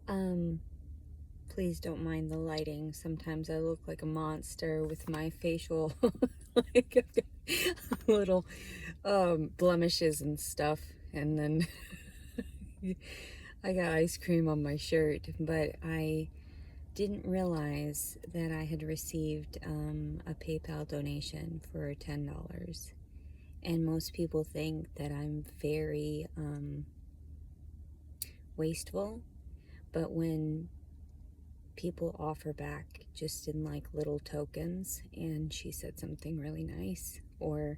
Um, Please don't mind the lighting. Sometimes I look like a monster with my facial, like, little blemishes and stuff. And then I got ice cream on my shirt, but I didn't realize that I had received a PayPal donation for $10. And most people think that I'm very wasteful, but when people offer back just in like little tokens, and she said something really nice, or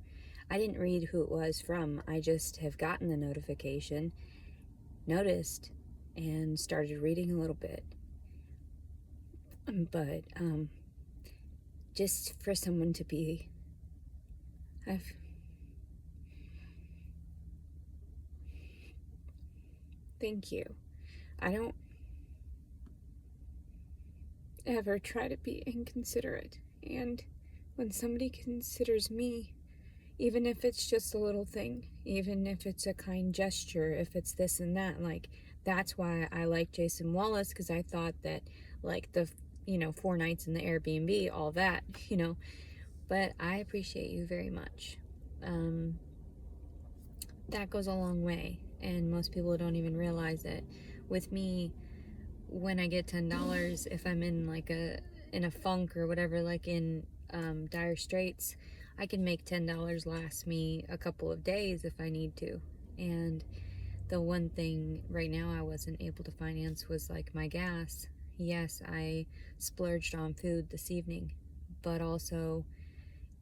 I didn't read who it was from, I just have gotten the notification, noticed, and started reading a little bit. But just for someone to be, I've thank you. I don't ever try to be inconsiderate, and when somebody considers me, even if it's just a little thing, even if it's a kind gesture, if it's this and that, like, that's why I like Jason Wallace, because I thought that, like, the 4 nights in the Airbnb, all that, but I appreciate you very much. That goes a long way, and most people don't even realize it. With me, when I get $10, if I'm in like in a funk or whatever, like in dire straits, I can make $10 last me a couple of days if I need to. And the one thing right now I wasn't able to finance was like my gas. Yes, I splurged on food this evening, but also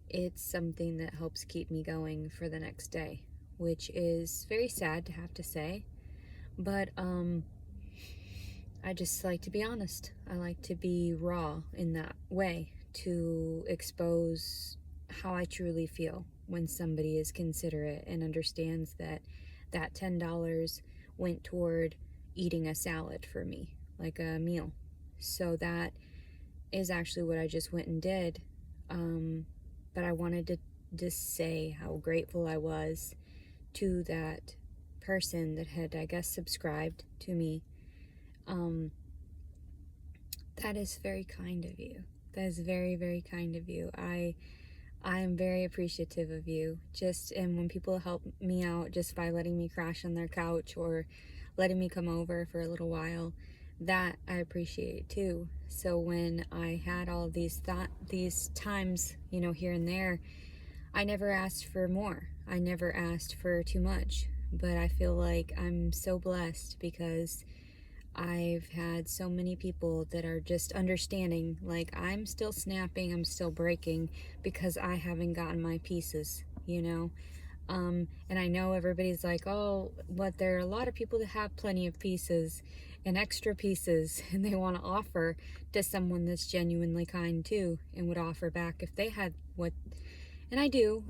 it's something that helps keep me going for the next day, which is very sad to have to say, but I just like to be honest. I like to be raw in that way, to expose how I truly feel when somebody is considerate and understands that that $10 went toward eating a salad for me, like a meal. So that is actually what I just went and did. But I wanted to just say how grateful I was to that person that had, I guess, subscribed to me. That is very kind of you. That is very, very kind of you. I am very appreciative of you. And when people help me out just by letting me crash on their couch or letting me come over for a little while, that I appreciate too. So when I had all of these times, here and there, I never asked for more. I never asked for too much. But I feel like I'm so blessed because I've had so many people that are just understanding, like, I'm still snapping, I'm still breaking because I haven't gotten my pieces. And I know everybody's like, oh, but there are a lot of people that have plenty of pieces and extra pieces, and they want to offer to someone that's genuinely kind too, and would offer back if they had what, and I do,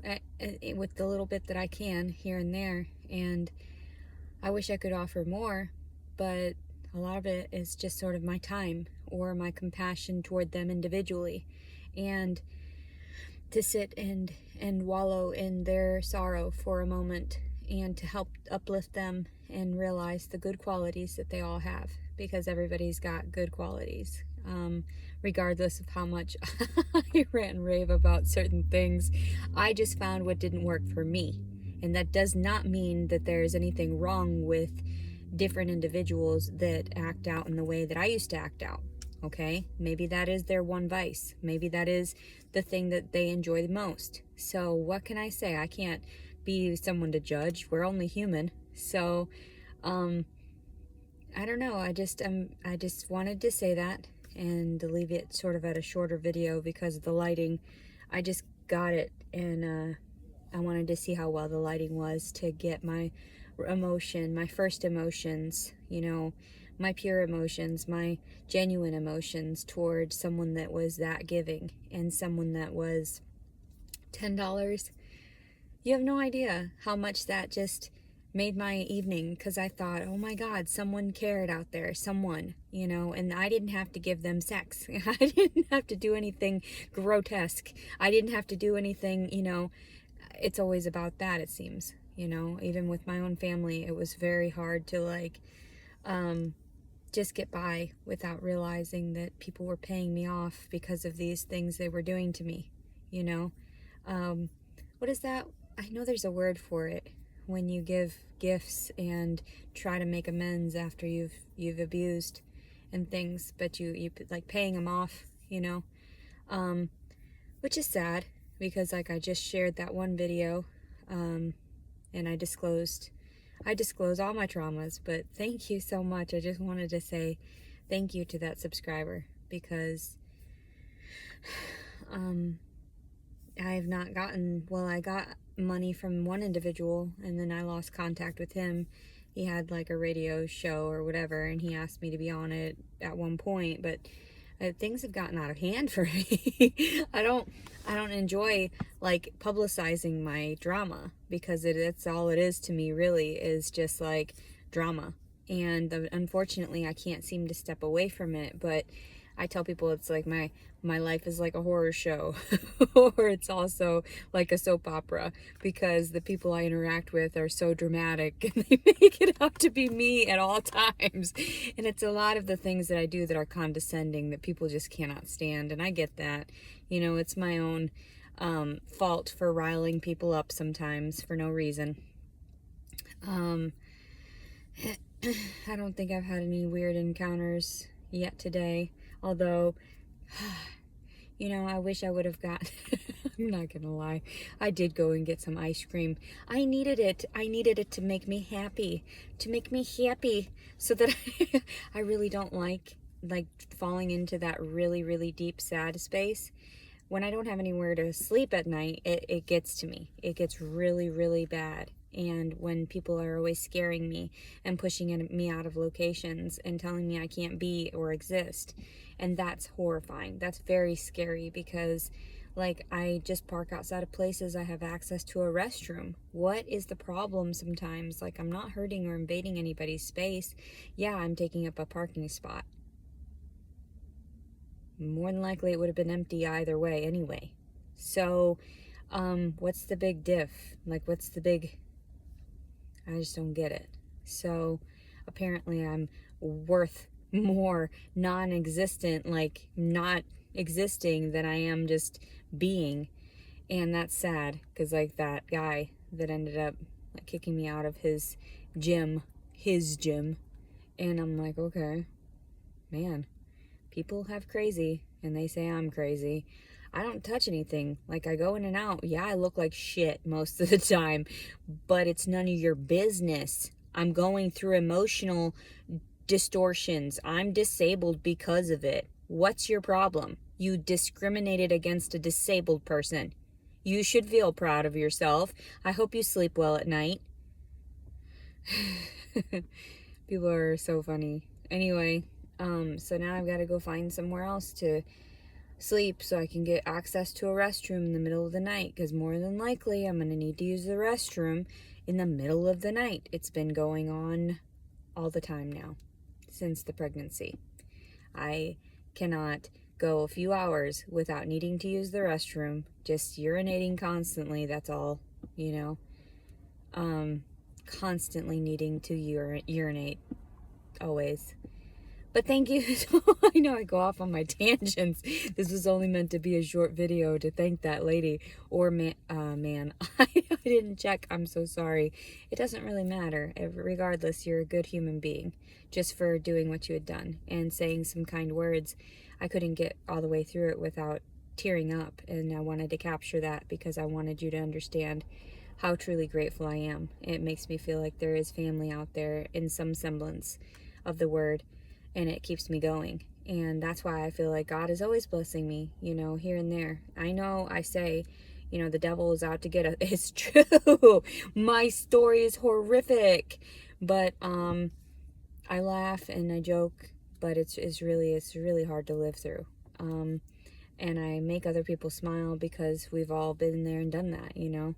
with the little bit that I can here and there, and I wish I could offer more, but a lot of it is just sort of my time or my compassion toward them individually, and to sit and wallow in their sorrow for a moment, and to help uplift them and realize the good qualities that they all have, because everybody's got good qualities, regardless of how much I rant and rave about certain things. I just found what didn't work for me, and that does not mean that there's anything wrong with different individuals that act out in the way that I used to act out. Okay, maybe that is their one vice. Maybe that is the thing that they enjoy the most. So what can I say? I can't be someone to judge. We're only human. So I don't know. I just wanted to say that and to leave it sort of at a shorter video because of the lighting. I just got it, and I wanted to see how well the lighting was to get my emotion, my first emotions, my pure emotions, my genuine emotions toward someone that was that giving, and someone that was $10. You have no idea how much that just made my evening, because I thought, oh my God, someone cared out there, someone, and I didn't have to give them sex. I didn't have to do anything grotesque. I didn't have to do anything, it's always about that, it seems, even with my own family, it was very hard to, like, just get by without realizing that people were paying me off because of these things they were doing to me, you know? What is that? I know there's a word for it when you give gifts and try to make amends after you've abused and things, but you like paying them off, you know? Which is sad because like I just shared that one video, and I disclose all my traumas, but thank you so much. I just wanted to say thank you to that subscriber because I've not gotten, well, I got money from one individual and then I lost contact with him. He had like a radio show or whatever and he asked me to be on it at one point, but things have gotten out of hand for me. I don't enjoy like publicizing my drama because it's all it is to me really is just like drama. And unfortunately I can't seem to step away from it, but I tell people it's like my life is like a horror show or it's also like a soap opera because the people I interact with are so dramatic and they make it out to be me at all times. And it's a lot of the things that I do that are condescending that people just cannot stand. And I get that, you know, it's my own fault for riling people up sometimes for no reason. I don't think I've had any weird encounters yet today. Although, you know, I wish I would have got, I'm not gonna lie, I did go and get some ice cream. I needed it. I needed it to make me happy. So that I really don't like falling into that really, really deep sad space. When I don't have anywhere to sleep at night, it gets to me. It gets really, really bad. And when people are always scaring me and pushing me out of locations and telling me I can't be or exist. And that's horrifying. That's very scary because like I just park outside of places I have access to a restroom. What is the problem sometimes? Like I'm not hurting or invading anybody's space. Yeah, I'm taking up a parking spot. More than likely it would have been empty either way anyway. So, what's the big diff? Like what's the big... I just don't get it. So apparently I'm worth more non-existent, like not existing than I am just being. And that's sad because like that guy that ended up like kicking me out of his gym, and I'm like, okay, man, people have crazy and they say I'm crazy. I don't touch anything. Like I go in and out. Yeah, I look like shit most of the time, but it's none of your business. I'm going through emotional distortions. I'm disabled because of it. What's your problem? You discriminated against a disabled person. You should feel proud of yourself. I hope you sleep well at night. People are so funny. Anyway, so now I've got to go find somewhere else to sleep so I can get access to a restroom in the middle of the night, because more than likely I'm going to need to use the restroom in the middle of the night. It's been going on all the time now since the pregnancy. I cannot go a few hours without needing to use the restroom, just urinating constantly, that's all, you know. Constantly needing to urinate, always. But thank you. I know I go off on my tangents. This was only meant to be a short video to thank that lady or man. I didn't check. I'm so sorry. It doesn't really matter. Regardless, you're a good human being just for doing what you had done and saying some kind words. I couldn't get all the way through it without tearing up, and I wanted to capture that because I wanted you to understand how truly grateful I am. It makes me feel like there is family out there in some semblance of the word, and it keeps me going. And that's why I feel like God is always blessing me, you know, here and there. I know I say, you know, the devil is out to get us. It's true. My story is horrific, but I laugh and I joke, but it's really hard to live through. And I make other people smile because we've all been there and done that, you know,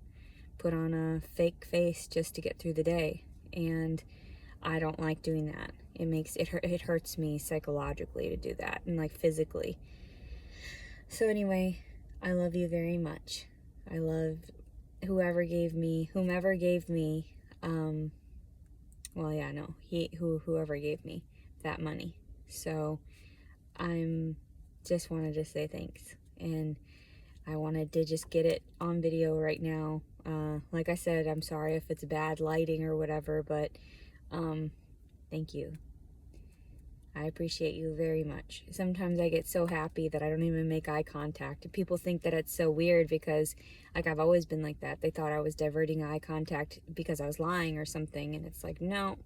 put on a fake face just to get through the day. And I don't like doing that. It hurts me psychologically to do that, and like physically. So anyway, I love you very much. I love whoever gave me whoever gave me that money. So I'm just wanted to say thanks, and I wanted to just get it on video right now. Like I said, I'm sorry if it's bad lighting or whatever, but thank you. I appreciate you very much. Sometimes I get so happy that I don't even make eye contact. People think that it's so weird because, like, I've always been like that. They thought I was diverting eye contact because I was lying or something, and it's like, no,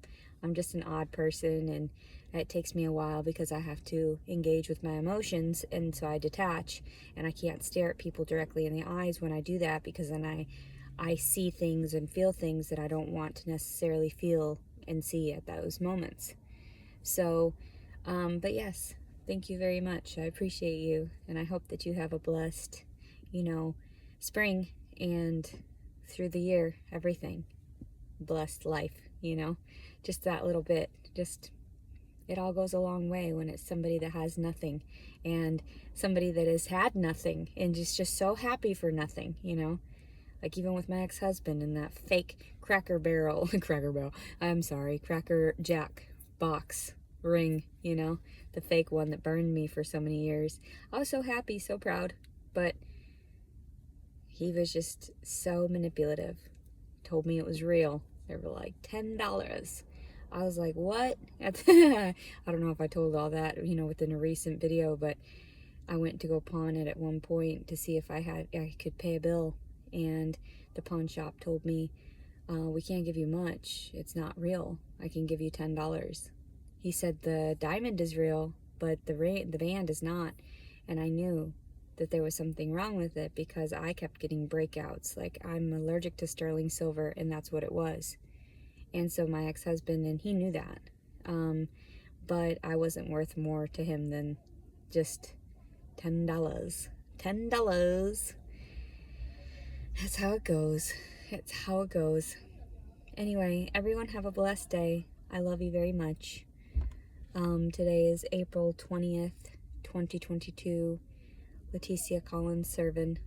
I'm just an odd person, and it takes me a while because I have to engage with my emotions, and so I detach, and I can't stare at people directly in the eyes when I do that, because then I see things and feel things that I don't want to necessarily feel and see at those moments. So, but yes, thank you very much. I appreciate you, and I hope that you have a blessed, spring and through the year, everything. Blessed life, just that little bit. Just, it all goes a long way when it's somebody that has nothing and somebody that has had nothing and just so happy for nothing, Like even with my ex-husband and that fake Cracker Jack box ring, the fake one that burned me for so many years. I was so happy, so proud, but he was just so manipulative. Told me it was real. They were like $10. I was like, what? I don't know if I told all that, within a recent video, but I went to go pawn it at one point to see if I could pay a bill, and the pawn shop told me, we can't give you much. It's not real. I can give you $10. He said the diamond is real, but the band is not. And I knew that there was something wrong with it because I kept getting breakouts. Like, I'm allergic to sterling silver, and that's what it was. And so my ex-husband, and he knew that. But I wasn't worth more to him than just $10. $10. That's how it goes. It's how it goes. Anyway, everyone have a blessed day. I love you very much. Today is April 20th, 2022. Leticia Collins, Servin.